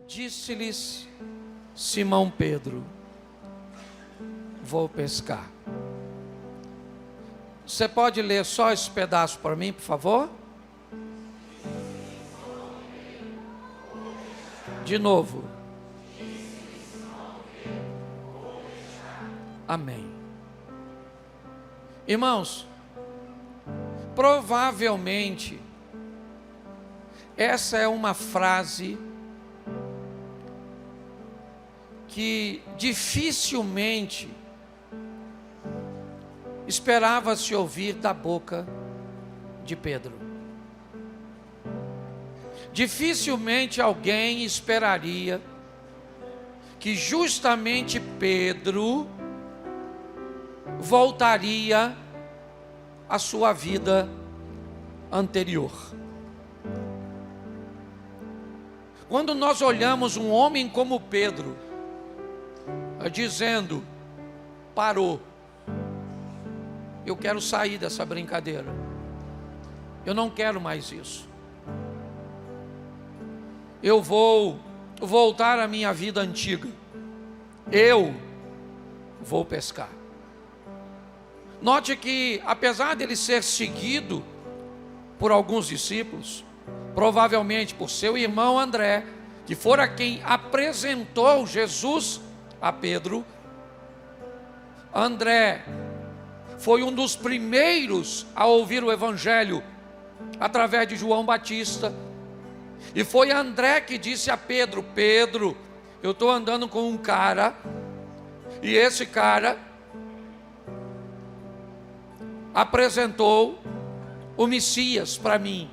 Disse-lhes Simão Pedro: vou pescar. Você pode ler só esse pedaço para mim, por favor? De novo. Amém. Irmãos, provavelmente essa é uma frase que dificilmente esperava-se ouvir da boca de Pedro. Dificilmente alguém esperaria que justamente Pedro voltaria à sua vida anterior. Quando nós olhamos um homem como Pedro, dizendo: parou, eu quero sair dessa brincadeira, eu não quero mais isso, eu vou voltar à minha vida antiga, eu vou pescar. Note que, apesar dele ser seguido por alguns discípulos, provavelmente por seu irmão André, que fora quem apresentou Jesus a Pedro, André foi um dos primeiros a ouvir o Evangelho através de João Batista, e foi André que disse a Pedro: Pedro, eu estou andando com um cara, e esse cara apresentou o Messias para mim.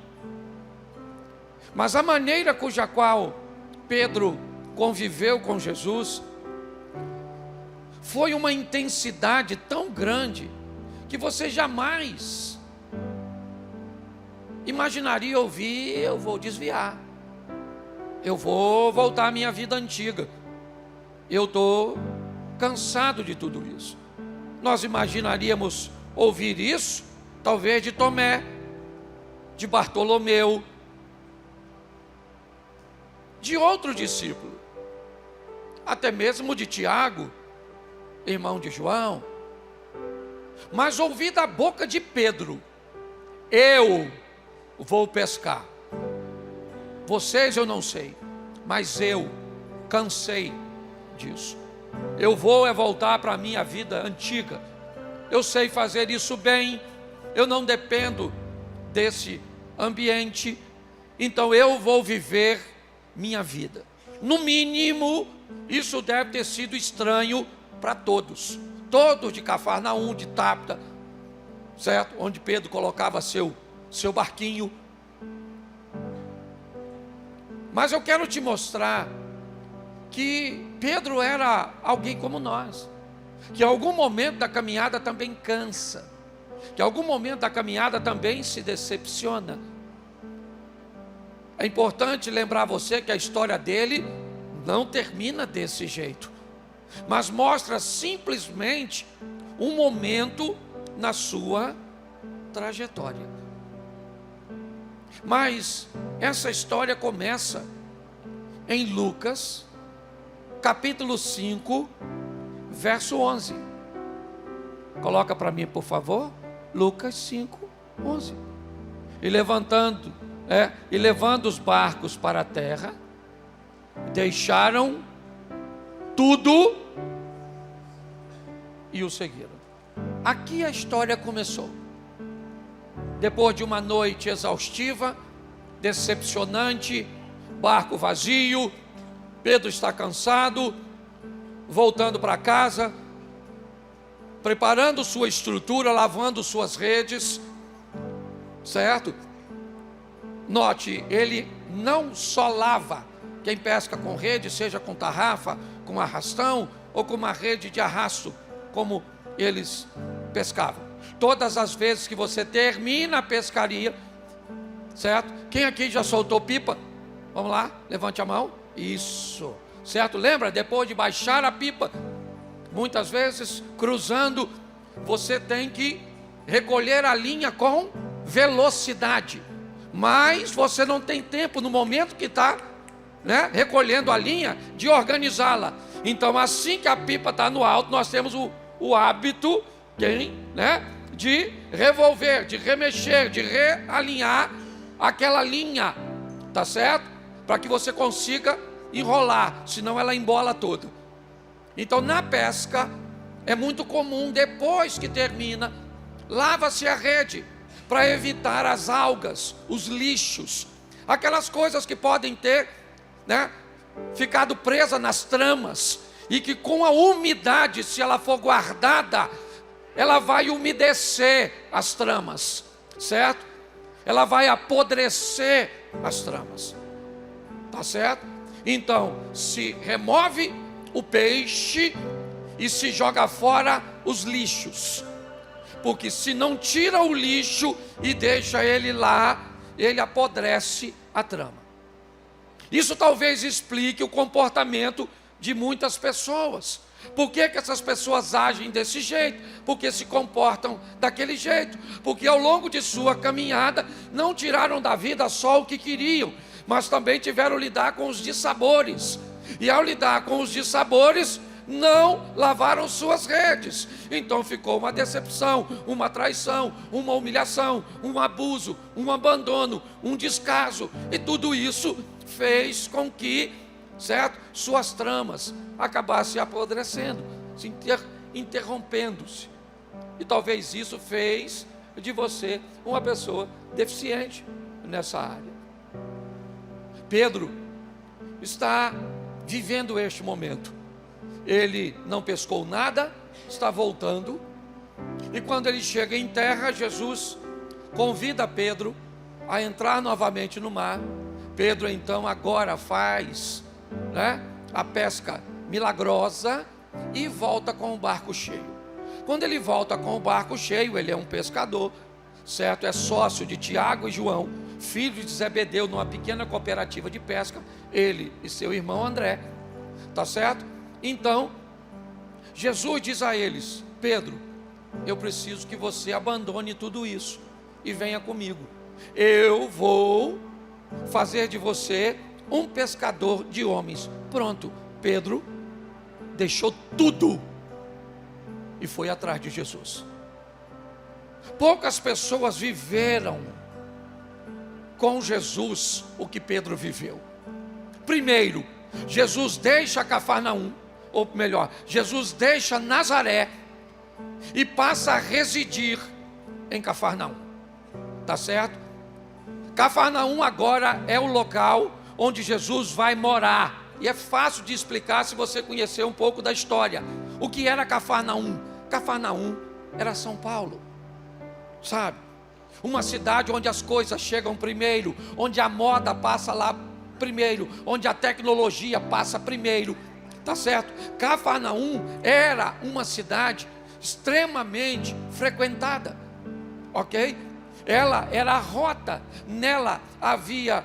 Mas a maneira cuja qual Pedro conviveu com Jesus foi uma intensidade tão grande que você jamais imaginaria ouvir: eu vou desviar, eu vou voltar à minha vida antiga, eu estou cansado de tudo isso. Nós imaginaríamos ouvir isso, talvez de Tomé, de Bartolomeu, de outro discípulo, até mesmo de Tiago, irmão de João. Mas ouvi da boca de Pedro: eu vou pescar. Vocês eu não sei, mas eu cansei disso. Eu vou voltar para a minha vida antiga. Eu sei fazer isso bem, eu não dependo desse ambiente, então eu vou viver minha vida. No mínimo, isso deve ter sido estranho para todos de Cafarnaum, de Tabita, certo? Onde Pedro colocava seu barquinho. Mas eu quero te mostrar que Pedro era alguém como nós, que em algum momento da caminhada também cansa, que em algum momento da caminhada também se decepciona. É importante lembrar você que a história dele não termina desse jeito, mas mostra simplesmente um momento na sua trajetória. Mas essa história começa em Lucas, capítulo 5, verso 11. Coloca para mim, por favor. Lucas 5, 11. E levando os barcos para a terra, deixaram tudo e o seguiram. Aqui a história começou. Depois de uma noite exaustiva, decepcionante, barco vazio, Pedro está cansado, voltando para casa, preparando sua estrutura, lavando suas redes, certo? Note, ele não só lava. Quem pesca com rede, seja com tarrafa, com arrastão ou com uma rede de arrasto, como eles pescavam. Todas as vezes que você termina a pescaria, certo? Quem aqui já soltou pipa? Vamos lá, levante a mão. Isso, certo? Lembra? Depois de baixar a pipa, muitas vezes cruzando, você tem que recolher a linha com velocidade, mas você não tem tempo no momento que está né, recolhendo a linha, de organizá-la. Então, assim que a pipa está no alto, nós temos o hábito, né, de revolver, de remexer, de realinhar aquela linha, tá certo? Para que você consiga enrolar, senão ela embola toda. Então, na pesca, é muito comum, depois que termina, lava-se a rede, para evitar as algas, os lixos, aquelas coisas que podem ter, né, ficado presa nas tramas, e que com a umidade, se ela for guardada, ela vai umedecer as tramas, certo? Ela vai apodrecer as tramas, tá certo? Então, se remove o peixe e se joga fora os lixos, porque se não tira o lixo e deixa ele lá, ele apodrece a trama. Isso talvez explique o comportamento de muitas pessoas. Por que essas pessoas agem desse jeito? Porque se comportam daquele jeito. Porque ao longo de sua caminhada, não tiraram da vida só o que queriam, mas também tiveram que lidar com os dissabores. E ao lidar com os dissabores, não lavaram suas redes. Então ficou uma decepção, uma traição, uma humilhação, um abuso, um abandono, um descaso. E tudo isso fez com que, certo, suas tramas acabassem apodrecendo, se interrompendo-se. E talvez isso fez de você uma pessoa deficiente nessa área. Pedro está vivendo este momento. Ele não pescou nada, está voltando, e quando ele chega em terra, Jesus convida Pedro a entrar novamente no mar. Pedro então agora faz, né, a pesca milagrosa e volta com o barco cheio. Quando ele volta com o barco cheio, ele é um pescador, certo? É sócio de Tiago e João, filhos de Zebedeu, numa pequena cooperativa de pesca, ele e seu irmão André, tá certo? Então, Jesus diz a eles: Pedro, eu preciso que você abandone tudo isso e venha comigo. Eu vou fazer de você um pescador de homens. Pronto, Pedro deixou tudo e foi atrás de Jesus. Poucas pessoas viveram com Jesus o que Pedro viveu. Primeiro, Jesus deixa Cafarnaum, ou melhor, Jesus deixa Nazaré e passa a residir em Cafarnaum, tá certo? Cafarnaum agora é o local onde Jesus vai morar, e é fácil de explicar se você conhecer um pouco da história. O que era Cafarnaum? Cafarnaum era São Paulo, sabe? Uma cidade onde as coisas chegam primeiro, onde a moda passa lá primeiro, onde a tecnologia passa primeiro, tá certo? Cafarnaum era uma cidade extremamente frequentada, ok? Ela era a rota, nela havia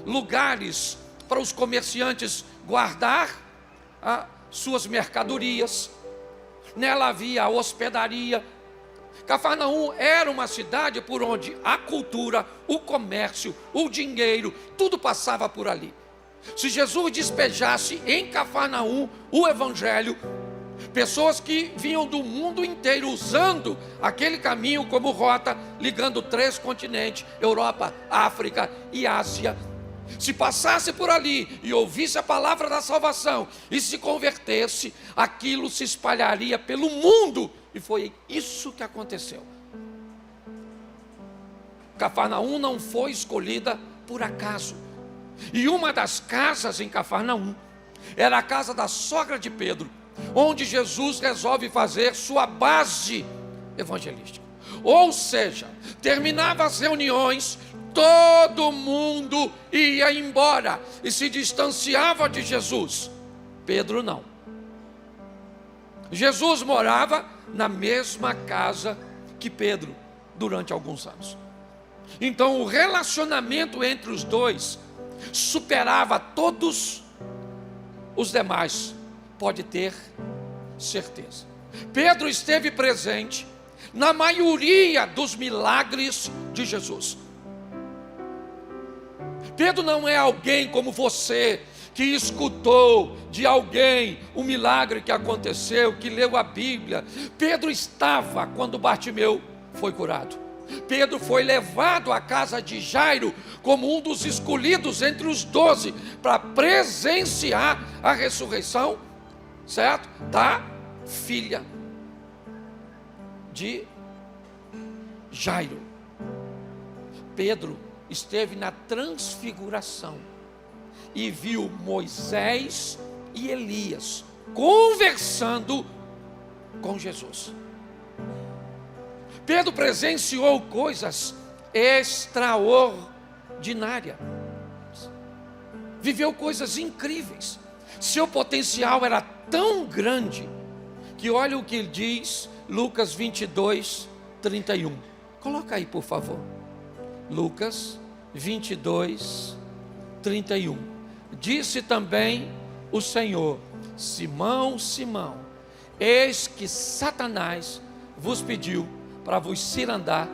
lugares para os comerciantes guardar suas mercadorias, nela havia a hospedaria. Cafarnaum era uma cidade por onde a cultura, o comércio, o dinheiro, tudo passava por ali. Se Jesus despejasse em Cafarnaum o evangelho, pessoas que vinham do mundo inteiro usando aquele caminho como rota, ligando 3 continentes, Europa, África e Ásia, se passasse por ali e ouvisse a palavra da salvação e se convertesse, aquilo se espalharia pelo mundo. E foi isso que aconteceu. Cafarnaum não foi escolhida por acaso. E uma das casas em Cafarnaum era a casa da sogra de Pedro, onde Jesus resolve fazer sua base evangelística. Ou seja, terminava as reuniões, todo mundo ia embora e se distanciava de Jesus. Pedro não. Jesus morava na mesma casa que Pedro durante alguns anos. Então o relacionamento entre os dois superava todos os demais, pode ter certeza. Pedro esteve presente na maioria dos milagres de Jesus. Pedro não é alguém como você, que escutou de alguém um milagre que aconteceu, que leu a Bíblia. Pedro estava quando Bartimeu foi curado. Pedro foi levado à casa de Jairo como um dos escolhidos entre os 12 para presenciar a ressurreição, certo? Da filha de Jairo. Pedro esteve na transfiguração e viu Moisés e Elias conversando com Jesus. Pedro presenciou coisas extraordinárias, viveu coisas incríveis. Seu potencial era tão grande que olha o que ele diz, Lucas 22, 31. Coloca aí, por favor. Lucas 22, 31. Disse também o Senhor: Simão, Simão, eis que Satanás vos pediu para vos cirandar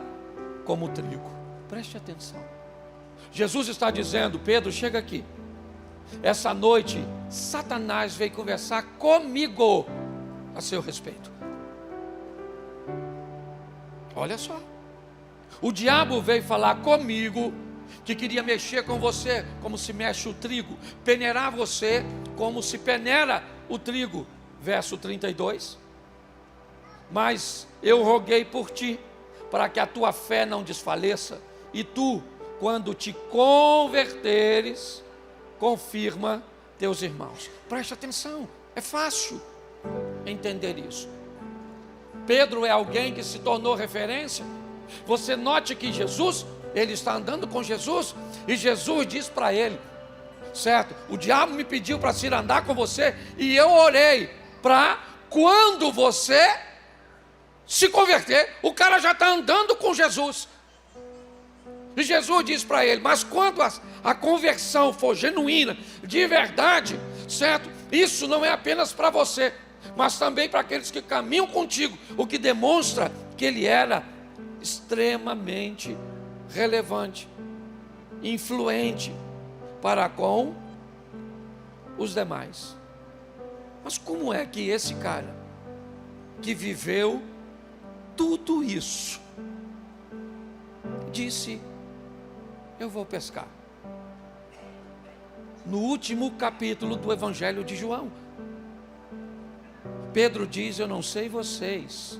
como trigo. Preste atenção. Jesus está dizendo: Pedro, chega aqui. Essa noite, Satanás veio conversar comigo a seu respeito. Olha só. O diabo veio falar comigo que queria mexer com você como se mexe o trigo, peneirar você como se peneira o trigo. Verso 32. Mas eu roguei por ti, para que a tua fé não desfaleça, e tu, quando te converteres, confirma teus irmãos. Preste atenção, é fácil entender isso. Pedro é alguém que se tornou referência. Você note que Jesus, ele está andando com Jesus, e Jesus diz para ele, certo? O diabo me pediu para se andar com você, e eu orei para quando você se converter, o cara já está andando com Jesus. E Jesus diz para ele: mas quando a conversão for genuína, de verdade, certo? Isso não é apenas para você, mas também para aqueles que caminham contigo, o que demonstra que ele era extremamente relevante, influente para com os demais. Mas como é que esse cara, que viveu tudo isso, disse: eu vou pescar? No último capítulo do Evangelho de João, Pedro diz: eu não sei vocês,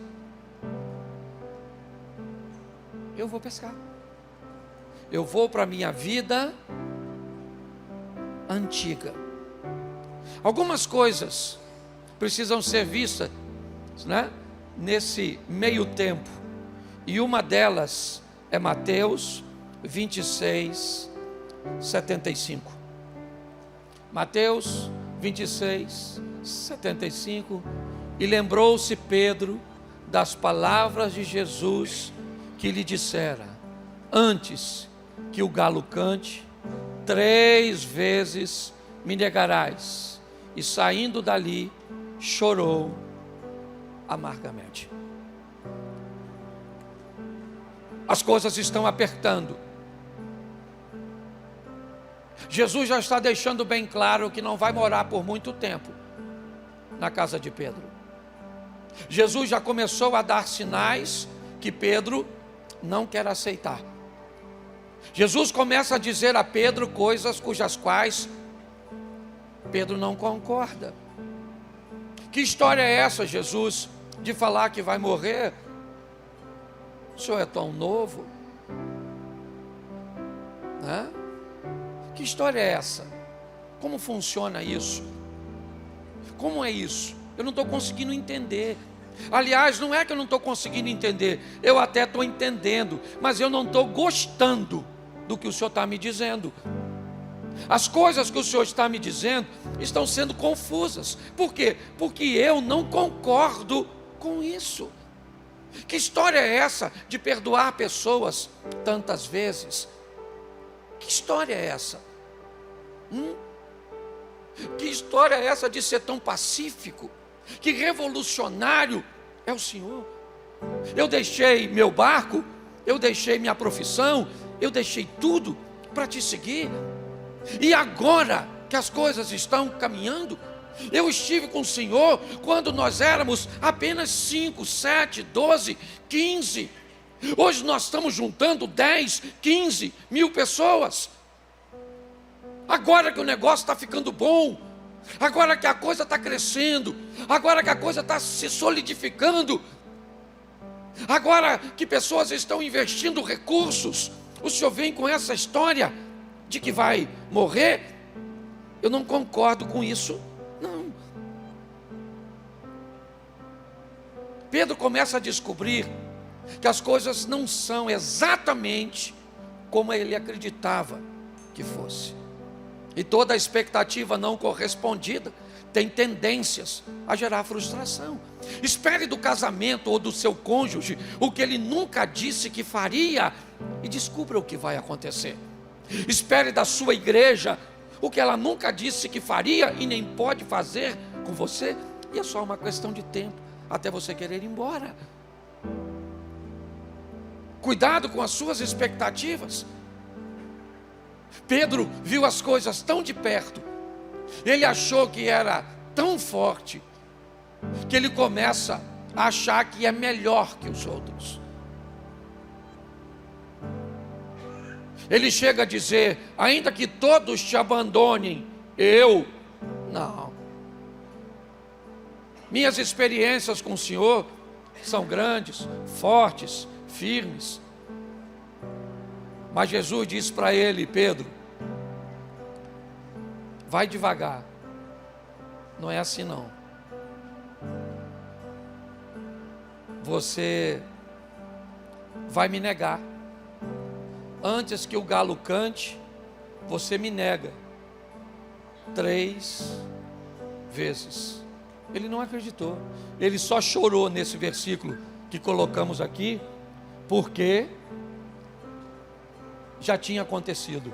eu vou pescar. Eu vou para a minha vida antiga. Algumas coisas precisam ser vistas, né, nesse meio tempo. E uma delas é Mateus 26, 75. Mateus 26, 75. E lembrou-se Pedro das palavras de Jesus que lhe dissera: antes que o galo cante, 3 vezes me negarás. E saindo dali, chorou amargamente. As coisas estão apertando. Jesus já está deixando bem claro que não vai morar por muito tempo na casa de Pedro. Jesus já começou a dar sinais que Pedro não quer aceitar. Jesus começa a dizer a Pedro coisas cujas quais Pedro não concorda. Que história é essa, Jesus, de falar que vai morrer? O senhor é tão novo, né? Que história é essa? Como funciona isso? Como é isso? Eu não estou conseguindo entender. Aliás, não é que eu não estou conseguindo entender, eu até estou entendendo, mas eu não estou gostando do que o senhor está me dizendo. As coisas que o senhor está me dizendo estão sendo confusas. Por quê? Porque eu não concordo com isso. Que história é essa de perdoar pessoas tantas vezes? Que história é essa? Que história é essa de ser tão pacífico? Que revolucionário é o Senhor? Eu deixei meu barco, eu deixei minha profissão, eu deixei tudo para te seguir. E agora que as coisas estão caminhando, eu estive com o Senhor quando nós éramos apenas 5, 7, 12, 15. Hoje nós estamos juntando 10, 15 mil pessoas. Agora que o negócio está ficando bom, agora que a coisa está crescendo, agora que a coisa está se solidificando, agora que pessoas estão investindo recursos, o Senhor vem com essa história de que vai morrer. Eu não concordo com isso, não. Pedro começa a descobrir que as coisas não são exatamente como ele acreditava que fosse. E toda a expectativa não correspondida tem tendências a gerar frustração. Espere do casamento ou do seu cônjuge o que ele nunca disse que faria e descubra o que vai acontecer. Espere da sua igreja o que ela nunca disse que faria e nem pode fazer com você, e é só uma questão de tempo até você querer ir embora. Cuidado com as suas expectativas. Pedro viu as coisas tão de perto, ele achou que era tão forte, que ele começa a achar que é melhor que os outros. Ele chega a dizer: ainda que todos te abandonem, eu não. Minhas experiências com o Senhor são grandes, fortes, firmes. Mas Jesus disse para ele: Pedro, vai devagar, não é assim não. Você vai me negar. Antes que o galo cante, você me nega 3 vezes. Ele não acreditou, ele só chorou nesse versículo que colocamos aqui, porque já tinha acontecido.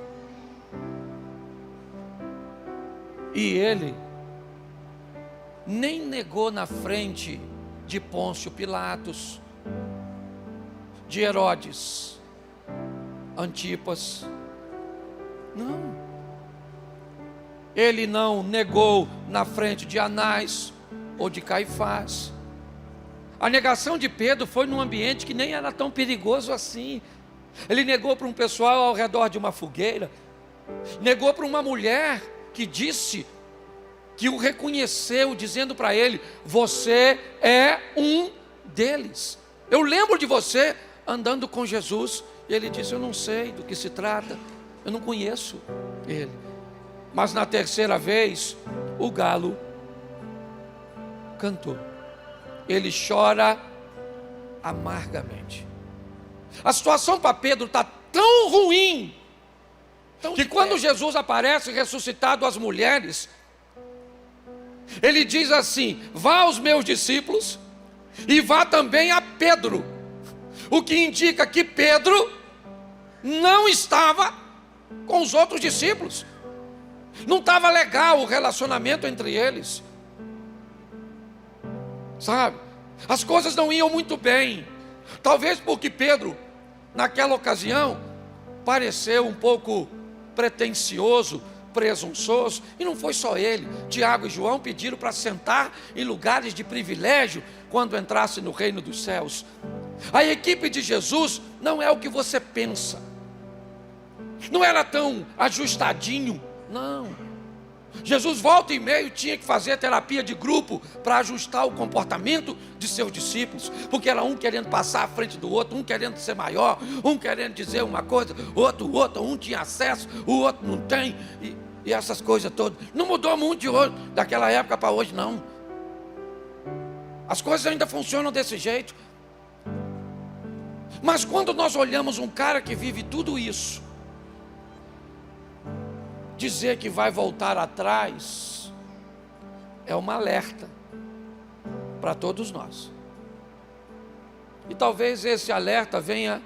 E ele nem negou na frente de Pôncio Pilatos, de Herodes, Antipas. Não. Ele não negou na frente de Anás ou de Caifás. A negação de Pedro foi num ambiente que nem era tão perigoso assim. Ele negou para um pessoal ao redor de uma fogueira. Negou para uma mulher que disse, que o reconheceu, dizendo para ele: você é um deles. Eu lembro de você andando com Jesus. E ele disse: eu não sei do que se trata, eu não conheço ele. Mas na terceira vez, o galo cantou. Ele chora amargamente. A situação para Pedro está tão ruim, que quando Jesus aparece ressuscitado às mulheres, ele diz assim: vá aos meus discípulos e vá também a Pedro. O que indica que Pedro não estava com os outros discípulos. Não estava legal o relacionamento entre eles. Sabe? As coisas não iam muito bem. Talvez porque Pedro, naquela ocasião, pareceu um pouco pretensioso, presunçoso. E não foi só ele. Tiago e João pediram para sentar em lugares de privilégio quando entrasse no reino dos céus. A equipe de Jesus não é o que você pensa. Não era tão ajustadinho, não. Jesus volta e meio tinha que fazer terapia de grupo para ajustar o comportamento de seus discípulos, porque era um querendo passar à frente do outro, um querendo ser maior, um querendo dizer uma coisa, outro, um tinha acesso, o outro não tem, e essas coisas todas. Não mudou muito de hoje, daquela época para hoje, não. As coisas ainda funcionam desse jeito. Mas quando nós olhamos um cara que vive tudo isso, dizer que vai voltar atrás é uma alerta para todos nós. E talvez esse alerta venha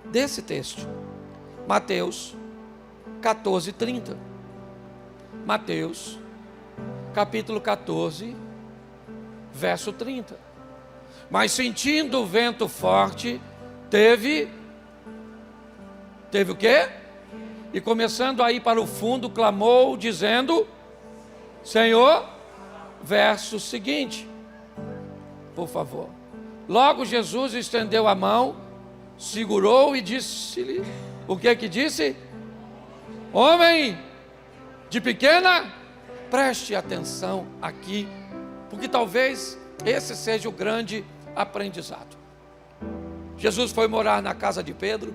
desse texto, Mateus 14:30. Mateus capítulo 14, verso 30. Mas sentindo o vento forte, teve o quê? E começando a ir para o fundo, clamou, dizendo: Senhor, verso seguinte, por favor. Logo Jesus estendeu a mão, segurou e disse-lhe, o que disse? Homem de pequena, preste atenção aqui, porque talvez esse seja o grande aprendizado. Jesus foi morar na casa de Pedro,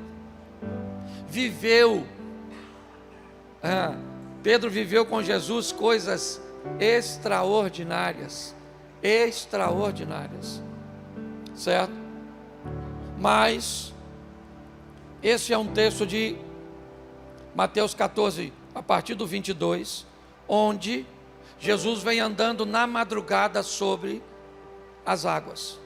Pedro viveu com Jesus coisas extraordinárias, certo? Mas esse é um texto de Mateus 14, a partir do 22, onde Jesus vem andando na madrugada sobre as águas.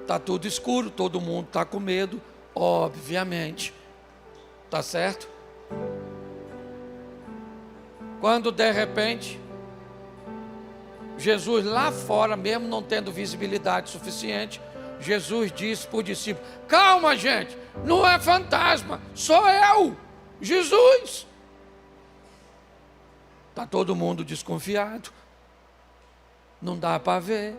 Está tudo escuro, todo mundo está com medo, obviamente, tá certo? Quando de repente, Jesus lá fora, mesmo não tendo visibilidade suficiente, Jesus disse para o discípulo: calma, gente, não é fantasma, sou eu, Jesus. Está todo mundo desconfiado, não dá para ver.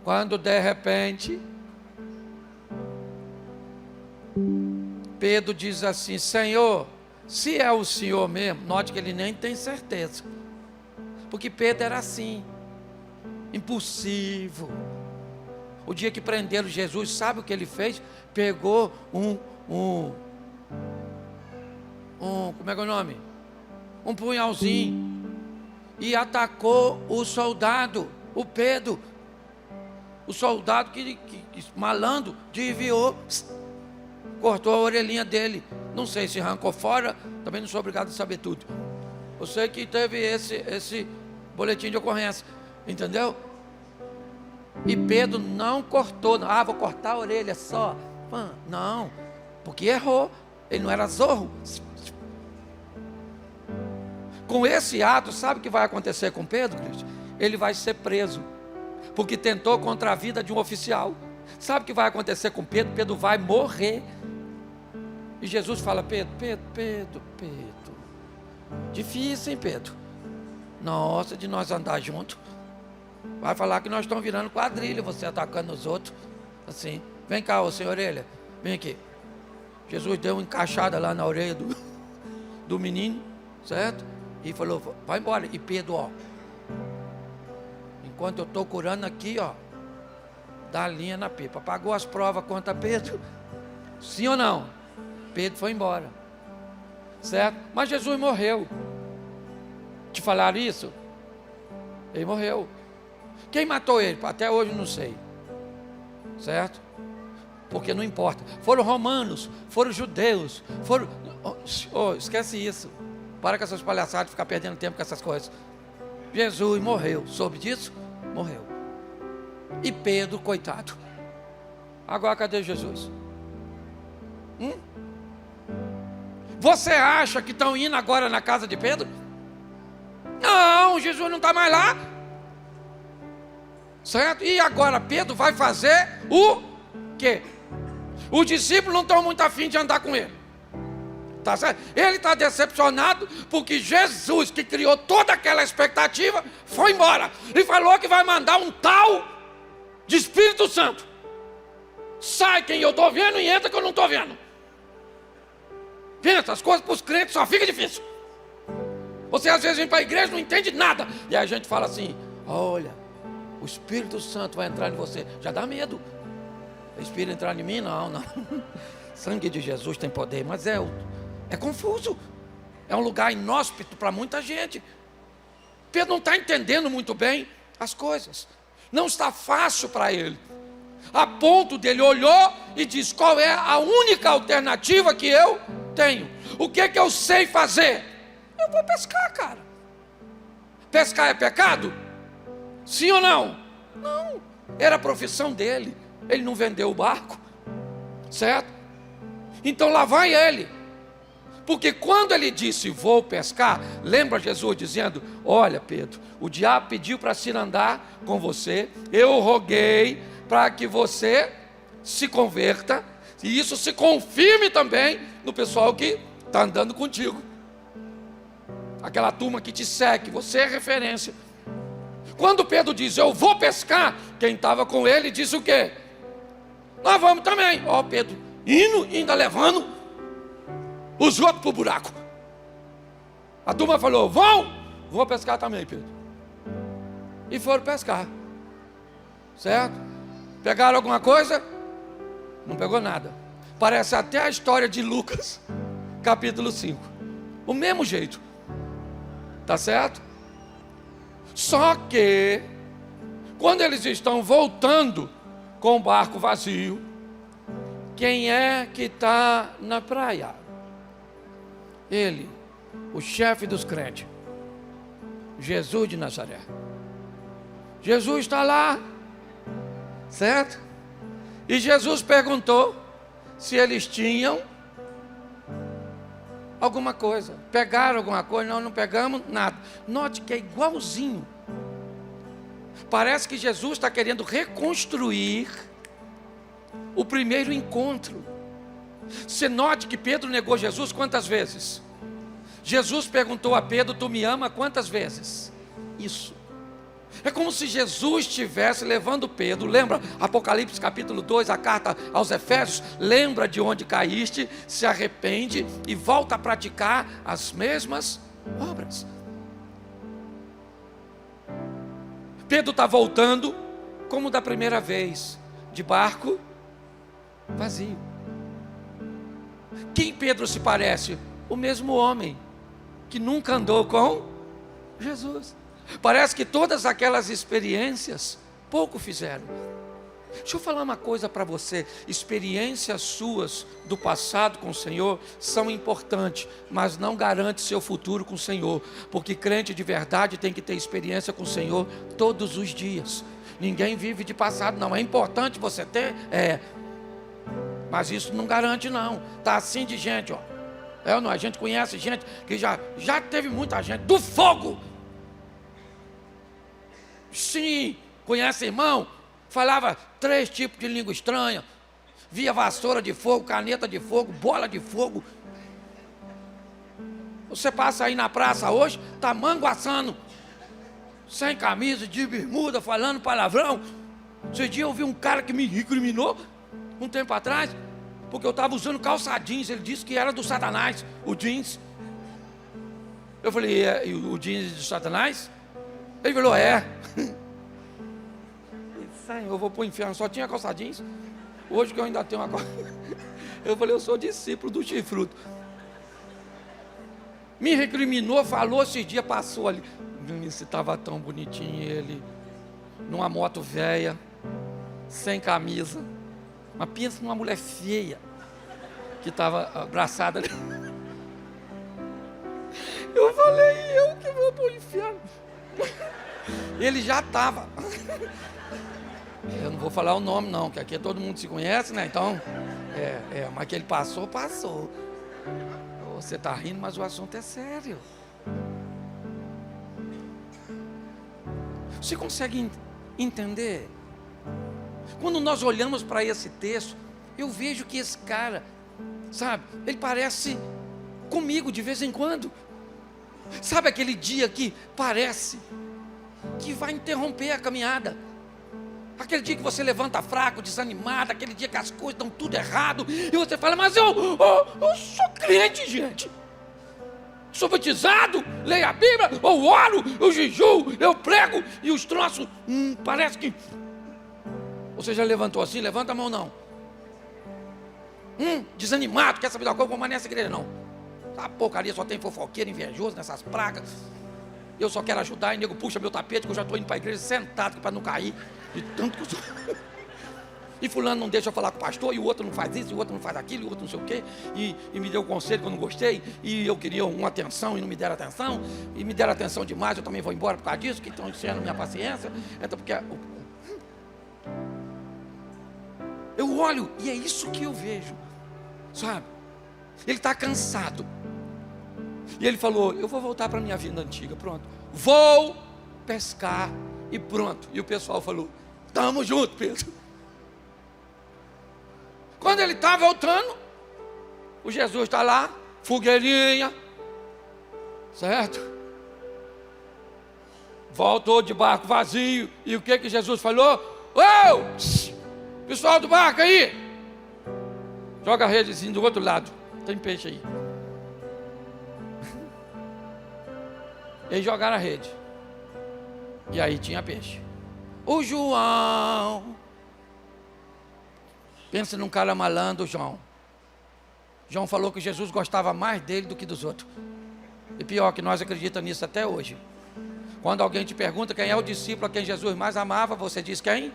Quando de repente, Pedro diz assim: Senhor, se é o Senhor mesmo, note que ele nem tem certeza, porque Pedro era assim, impulsivo. O dia que prenderam Jesus, sabe o que ele fez? Pegou como é que é o nome? Um punhalzinho, e atacou o soldado, o Pedro. O soldado que malandro, desviou, cortou a orelhinha dele. Não sei se arrancou fora, também não sou obrigado a saber tudo. Eu sei que teve esse boletim de ocorrência, entendeu? E Pedro não cortou, vou cortar a orelha só. Não, porque errou, ele não era zorro. Com esse ato, sabe o que vai acontecer com Pedro, Cristo? Ele vai ser preso, porque tentou contra a vida de um oficial. Sabe o que vai acontecer com Pedro? Pedro vai morrer. E Jesus fala: Pedro, difícil, hein, Pedro? Nossa, de nós andar junto. Vai falar que nós estamos virando quadrilha, você atacando os outros, assim. Vem cá, ô sem orelha, vem aqui. Jesus deu uma encaixada lá na orelha do menino, certo? E falou: vai embora. E Pedro, enquanto eu estou curando aqui, dá a linha na pipa. Pagou as provas contra Pedro? Sim ou não? Pedro foi embora, certo? Mas Jesus morreu. Te falaram isso? Ele morreu. Quem matou ele? Até hoje não sei, certo? Porque não importa. Foram romanos, foram judeus, foram... esquece isso. Para com essas palhaçadas de ficar perdendo tempo com essas coisas. Jesus morreu. Soube disso? Morreu. E Pedro, coitado. Agora cadê Jesus? Você acha que estão indo agora na casa de Pedro? Não, Jesus não está mais lá. Certo? E agora Pedro vai fazer o quê? Os discípulos não estão muito afim de andar com ele. Tá certo? Ele está decepcionado porque Jesus, que criou toda aquela expectativa, foi embora e falou que vai mandar um tal de Espírito Santo. Sai quem eu estou vendo e entra que eu não estou vendo. Pensa, as coisas para os crentes só fica difícil. Você às vezes vem para a igreja e não entende nada. E aí a gente fala assim: olha, o Espírito Santo vai entrar em você. Já dá medo. O Espírito entrar em mim? Não. Sangue de Jesus tem poder, mas é confuso. É um lugar inóspito para muita gente. Pedro não está entendendo muito bem as coisas. Não está fácil para ele. A ponto dele olhou e disse: qual é a única alternativa que eu tenho? O que eu sei fazer? Eu vou pescar, cara. Pescar é pecado? Sim ou não? Não. Era a profissão dele. Ele não vendeu o barco, certo? Então lá vai ele. Porque quando ele disse: vou pescar, lembra Jesus dizendo: olha, Pedro, o diabo pediu para se andar com você, eu roguei para que você se converta, E isso se confirme também no pessoal que está andando contigo. Aquela turma que te segue, você é referência. Quando Pedro diz, eu vou pescar, quem estava com ele disse o quê? Nós vamos também. Ó, Pedro, indo e ainda levando os outros para o buraco. A turma falou, vou pescar também, Pedro. E foram pescar. Certo? Pegaram alguma coisa? Não pegou nada. Parece até a história de Lucas, capítulo 5. O mesmo jeito. Tá certo? Só que, quando eles estão voltando com o barco vazio, quem é que está na praia? Ele, o chefe dos crentes, Jesus de Nazaré. Jesus está lá, certo? E Jesus perguntou se eles tinham alguma coisa. Pegaram alguma coisa? Não pegamos nada. Note que é igualzinho. Parece que Jesus está querendo reconstruir o primeiro encontro. Você note que Pedro negou Jesus quantas vezes? Jesus perguntou a Pedro, tu me ama quantas vezes? Isso. É como se Jesus estivesse levando Pedro, lembra Apocalipse capítulo 2, a carta aos Efésios, lembra de onde caíste, se arrepende e volta a praticar as mesmas obras. Pedro está voltando como da primeira vez, de barco vazio. Quem Pedro se parece? O mesmo homem que nunca andou com Jesus. Parece que todas aquelas experiências pouco fizeram. Deixa eu falar uma coisa para você. Experiências suas do passado com o Senhor são importantes, mas não garante seu futuro com o Senhor, porque crente de verdade tem que ter experiência com o Senhor todos os dias. Ninguém vive de passado, não. É importante você ter, mas isso não garante, não. Tá assim de gente, ó. Não, a gente conhece gente que já teve muita gente do fogo. Sim, conhece irmão? Falava 3 tipos de língua estranha. Via vassoura de fogo, caneta de fogo, bola de fogo. Você passa aí na praça hoje, tá manguaçando, sem camisa, de bermuda, falando palavrão. Esse dia eu vi um cara que me recriminou um tempo atrás, porque eu estava usando calça jeans. Ele disse que era do Satanás, o jeans. Eu falei, o jeans do Satanás? Ele falou, eu vou para o inferno, só tinha calça jeans. Hoje que eu ainda tenho uma calça. Eu falei, eu sou discípulo do chifrudo. Me recriminou, falou, esse dia passou ali. Se estava tão bonitinho ele, numa moto velha, sem camisa. Mas pensa numa mulher feia, que estava abraçada ali. Eu falei, eu que vou para o inferno. Ele já estava. Eu não vou falar o nome não, que aqui todo mundo se conhece, né? Então, mas que ele passou. Você está rindo, mas o assunto é sério. Você consegue entender? Quando nós olhamos para esse texto, eu vejo que esse cara, sabe, ele parece comigo de vez em quando. Sabe aquele dia que parece que vai interromper a caminhada? Aquele dia que você levanta fraco, desanimado, aquele dia que as coisas dão tudo errado, e você fala, mas eu sou crente, gente. Sou batizado, leio a Bíblia, eu oro, eu jejuo, eu prego, e os troços, parece que... Você já levantou assim? Levanta a mão, não. Desanimado, quer saber de uma coisa? Vou mais nessa igreja, não. A porcaria só tem fofoqueiro, invejoso nessas placas. Eu só quero ajudar, e nego puxa meu tapete, que eu já estou indo para a igreja sentado para não cair. De tanto que eu sou... E fulano não deixa eu falar com o pastor, e o outro não faz isso, e o outro não faz aquilo, e o outro não sei o quê, e me deu um conselho que eu não gostei, e eu queria uma atenção e não me deram atenção, e me deram atenção demais, eu também vou embora por causa disso, que estão enchendo minha paciência. Então, porque eu olho e é isso que eu vejo, sabe? Ele está cansado. E ele falou, eu vou voltar para a minha vida antiga, pronto. Vou pescar e pronto. E o pessoal falou, tamo junto, Pedro. Quando ele está voltando, o Jesus está lá, fogueirinha, certo? Voltou de barco vazio. E o que Jesus falou? Ô, pessoal do barco aí, joga a rede assim do outro lado, tem peixe aí. Eles jogaram a rede, e aí tinha peixe. O João, pensa num cara malandro, João. João falou que Jesus gostava mais dele do que dos outros. E pior, que nós acreditamos nisso até hoje. Quando alguém te pergunta quem é o discípulo a quem Jesus mais amava, você diz quem?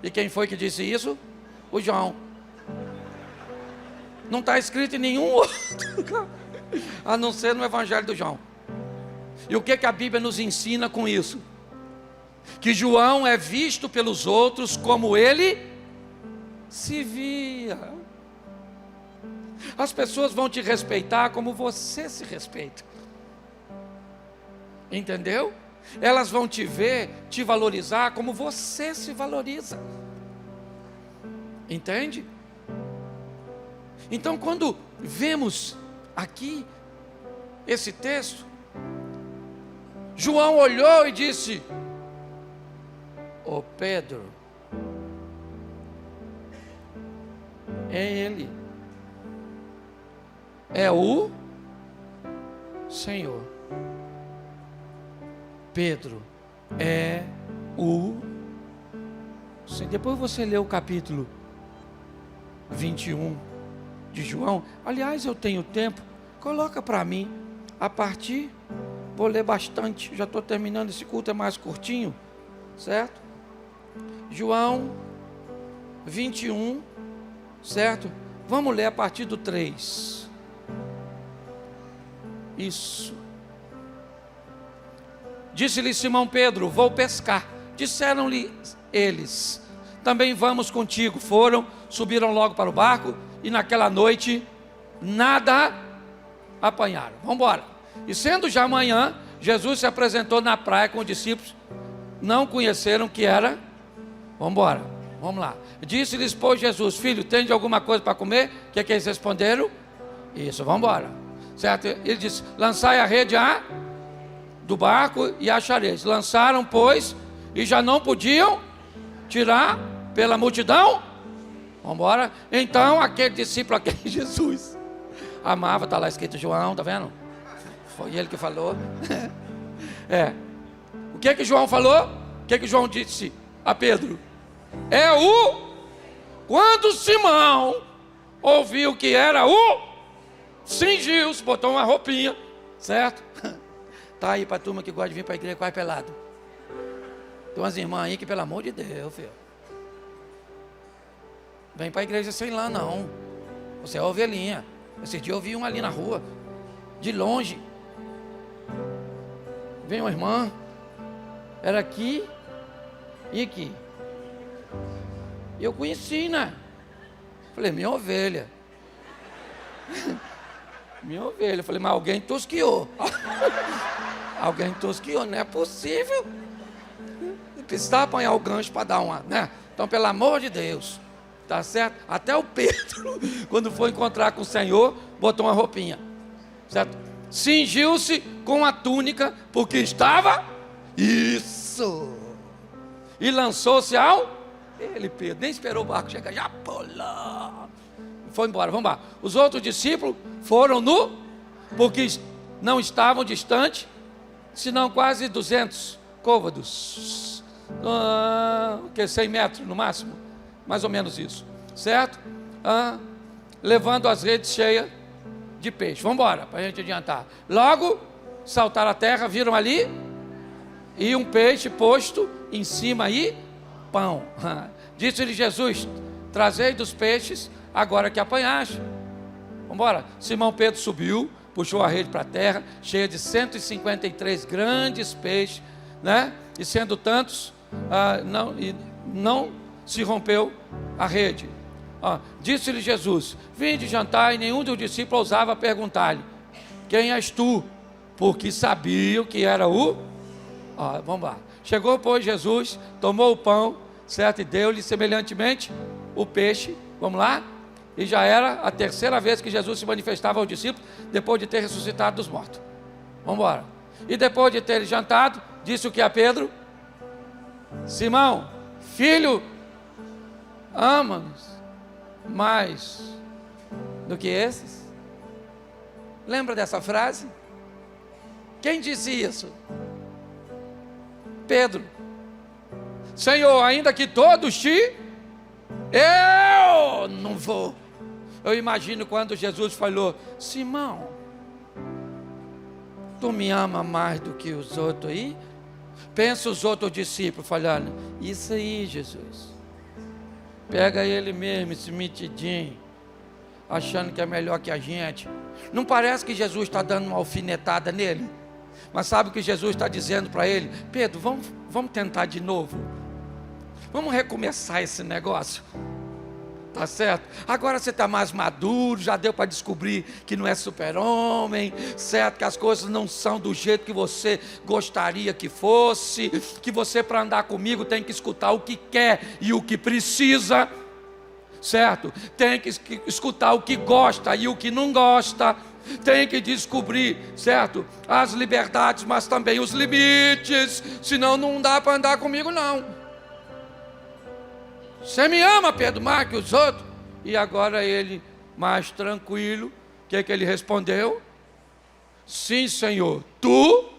E quem foi que disse isso? O João. Não está escrito em nenhum outro, a não ser no Evangelho do João. E o que a Bíblia nos ensina com isso? Que João é visto pelos outros como ele se via. As pessoas vão te respeitar como você se respeita. Entendeu? Elas vão te ver, te valorizar como você se valoriza. Entende? Então, quando vemos aqui esse texto, João olhou e disse: ô Pedro, é ele, é o Senhor. Pedro é o Senhor. Depois você lê o capítulo 21 de João. Aliás, eu tenho tempo, coloca para mim a partir, vou ler bastante, já estou terminando, esse culto é mais curtinho, certo? João 21, certo? Vamos ler a partir do 3. Isso. Disse-lhe Simão Pedro: vou pescar. Disseram-lhe eles: também vamos contigo. Foram, subiram logo para o barco, e naquela noite nada apanharam. Vamos embora. E sendo já manhã, Jesus se apresentou na praia com os discípulos. Não conheceram que era. Vamos embora, vamos lá. Disse-lhes, pois, Jesus: filho, tem de alguma coisa para comer? O que eles responderam? Isso, vamos embora. Certo? Ele disse: lançai a rede do barco e achareis. Lançaram, pois, e já não podiam tirar pela multidão. Vamos embora. Então aquele discípulo a quem Jesus amava, está lá escrito João, está vendo? Foi ele que falou. O que João falou? O que João disse a Pedro? Quando Simão ouviu que era cingiu-se, botou uma roupinha, certo? Tá aí para a turma que gosta de vir para a igreja quase pelado. Tem umas irmãs aí que, pelo amor de Deus, filho, vem para a igreja sem lã não. Você é ovelhinha. Esse dia eu vi um ali na rua, de longe. Vem uma irmã, era aqui e aqui. Eu conheci, né? Falei, minha ovelha. Minha ovelha. Falei, mas alguém tosquiou. Alguém tosquiou, não é possível. Precisava apanhar o gancho para dar uma, né? Então, pelo amor de Deus, tá certo? Até o Pedro, quando foi encontrar com o Senhor, botou uma roupinha, certo? Cingiu-se com a túnica, porque estava isso. E lançou-se ele, Pedro, nem esperou o barco chegar, já pulou. Foi embora, vamos lá. Os outros discípulos foram porque não estavam distantes, senão quase 200 côvados. 100 metros no máximo, mais ou menos isso, certo? Levando as redes cheias de peixe. Vamos embora, para a gente adiantar. Logo, saltaram a terra, viram ali, e um peixe posto em cima e pão. Disse-lhe Jesus: trazei dos peixes, agora que apanhaste. Vamos embora. Simão Pedro subiu, puxou a rede para a terra, cheia de 153 grandes peixes, né? E sendo tantos, não se rompeu a rede. Disse-lhe Jesus: vinde jantar, e nenhum dos discípulos ousava perguntar-lhe: quem és tu? Porque sabiam que era vamos lá. Chegou, pois, Jesus, tomou o pão, certo? E deu-lhe semelhantemente o peixe. Vamos lá? E já era a terceira vez que Jesus se manifestava aos discípulos, depois de ter ressuscitado dos mortos. Vamos embora. E depois de ter jantado, disse o que a Pedro? Simão, filho, ama-nos mais do que esses? Lembra dessa frase? Quem disse isso? Pedro. Senhor, ainda que todos te... Eu não vou. Eu imagino quando Jesus falou: Simão, tu me ama mais do que os outros aí? Pensa os outros discípulos falando: isso aí, Jesus. Pega ele mesmo, esse metidinho, achando que é melhor que a gente. Não parece que Jesus está dando uma alfinetada nele? Mas sabe o que Jesus está dizendo para ele? Pedro, vamos tentar de novo. Vamos recomeçar esse negócio. Tá certo? Agora você está mais maduro, já deu para descobrir que não é super-homem, certo? Que as coisas não são do jeito que você gostaria que fosse, que você, para andar comigo, tem que escutar o que quer e o que precisa, certo? Tem que escutar o que gosta e o que não gosta, tem que descobrir, certo? As liberdades, mas também os limites, senão não dá para andar comigo não. Você me ama, Pedro, mais que os outros? E agora ele, mais tranquilo, o que ele respondeu? Sim, Senhor, tu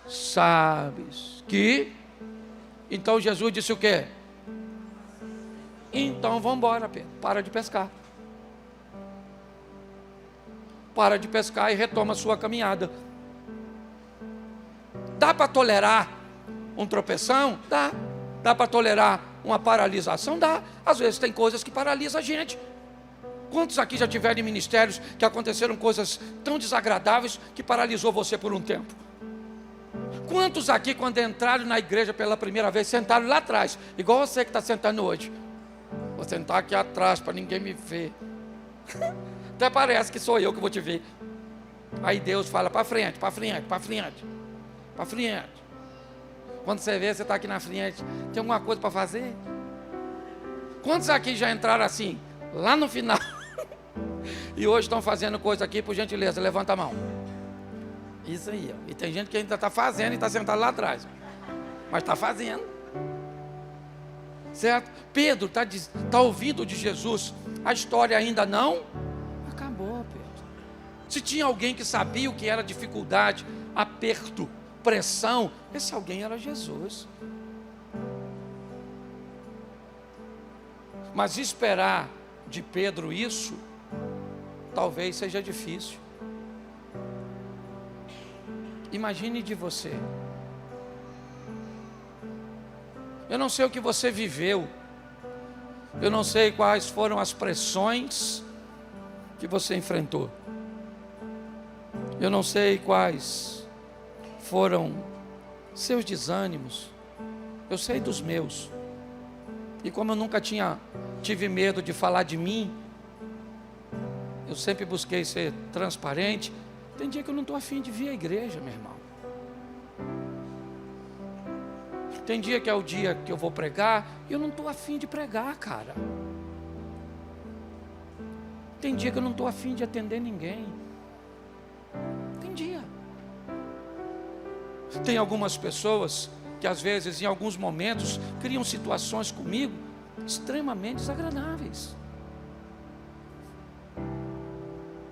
sabes que... Então Jesus disse o quê? Então vamos embora, Pedro, para de pescar. Para de pescar e retoma a sua caminhada. Dá para tolerar um tropeção? Dá. Dá para tolerar uma paralisação? Dá. Às vezes tem coisas que paralisam a gente. Quantos aqui já tiveram em ministérios que aconteceram coisas tão desagradáveis que paralisou você por um tempo? Quantos aqui, quando entraram na igreja pela primeira vez, sentaram lá atrás, igual você que está sentando hoje? Vou sentar aqui atrás para ninguém me ver. Até parece que sou eu que vou te ver. Aí Deus fala: para frente, para frente, para frente, para frente. Quando você vê, você está aqui na frente, tem alguma coisa para fazer? Quantos aqui já entraram assim, lá no final, e hoje estão fazendo coisa aqui? Por gentileza, levanta a mão. Isso aí, ó. E tem gente que ainda está fazendo e está sentado lá atrás, mas está fazendo, certo? Pedro está ouvindo de Jesus, a história ainda não acabou, Pedro. Se tinha alguém que sabia o que era dificuldade, aperto, pressão, esse alguém era Jesus. Mas esperar de Pedro isso, talvez seja difícil. Imagine de você. Eu não sei o que você viveu, eu não sei quais foram as pressões que você enfrentou, eu não sei quais foram seus desânimos, eu sei dos meus. E como eu nunca tive medo de falar de mim, eu sempre busquei ser transparente. Tem dia que eu não estou afim de vir à igreja, meu irmão. Tem dia que é o dia que eu vou pregar e eu não estou afim de pregar, cara. Tem dia que eu não estou afim de atender ninguém. Tem dia. Tem algumas pessoas que às vezes, em alguns momentos, criam situações comigo extremamente desagradáveis.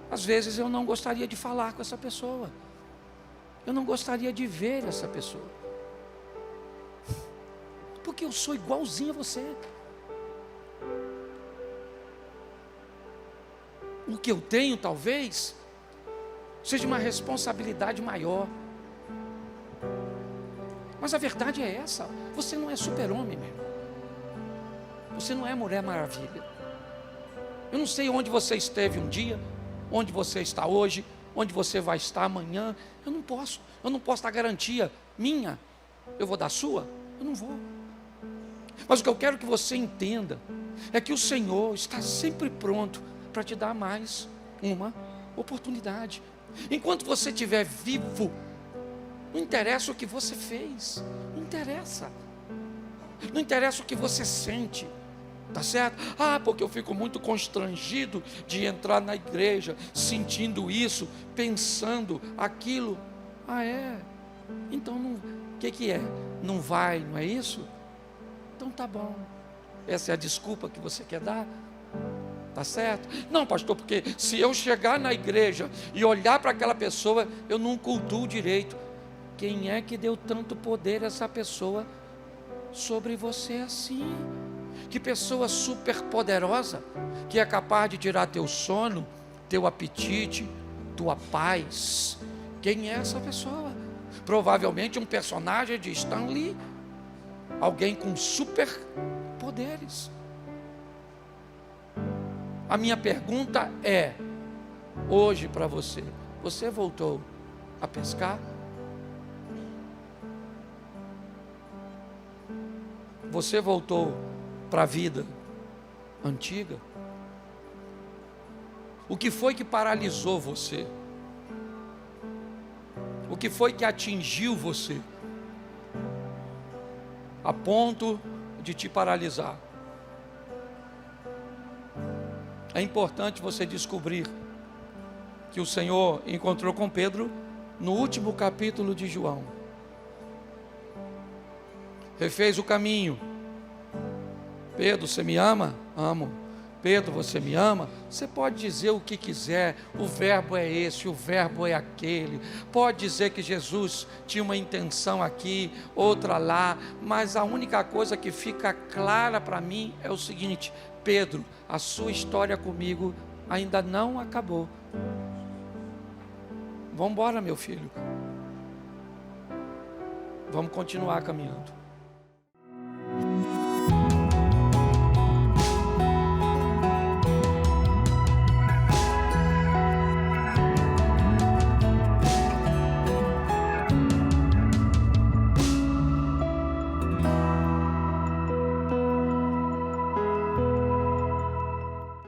Às vezes eu não gostaria de falar com essa pessoa, eu não gostaria de ver essa pessoa, porque eu sou igualzinho a você. O que eu tenho talvez seja uma responsabilidade maior, mas a verdade é essa: você não é super-homem, meu irmão. Você não é Mulher Maravilha. Eu não sei onde você esteve um dia, onde você está hoje, onde você vai estar amanhã. Eu não posso dar garantia minha. Eu vou dar sua? Eu não vou. Mas o que eu quero que você entenda é que o Senhor está sempre pronto para te dar mais uma oportunidade. Enquanto você estiver vivo, não interessa o que você fez, não interessa o que você sente, Tá certo? Ah, porque eu fico muito constrangido de entrar na igreja, sentindo isso, pensando aquilo. Ah, é? Então, o que é? Não vai, não é isso? Então tá bom. Essa é a desculpa que você quer dar? Tá certo? Não, pastor, porque se eu chegar na igreja e olhar para aquela pessoa, eu não cultuo direito. Quem é que deu tanto poder a essa pessoa sobre você assim? Que pessoa super poderosa, que é capaz de tirar teu sono, teu apetite, tua paz. Quem é essa pessoa? Provavelmente um personagem de Stan Lee, alguém com super poderes. A minha pergunta é, hoje para você, você voltou a pescar? Você voltou para a vida antiga? O que foi que paralisou você? O que foi que atingiu você a ponto de te paralisar? É importante você descobrir que o Senhor encontrou com Pedro no último capítulo de João. Refez o caminho. Pedro, você me ama? Amo. Pedro, você me ama? Você pode dizer o que quiser, o verbo é esse, o verbo é aquele. Pode dizer que Jesus tinha uma intenção aqui, outra lá, mas a única coisa que fica clara para mim é o seguinte: Pedro, a sua história comigo ainda não acabou. Vamos embora, meu filho. Vamos continuar caminhando.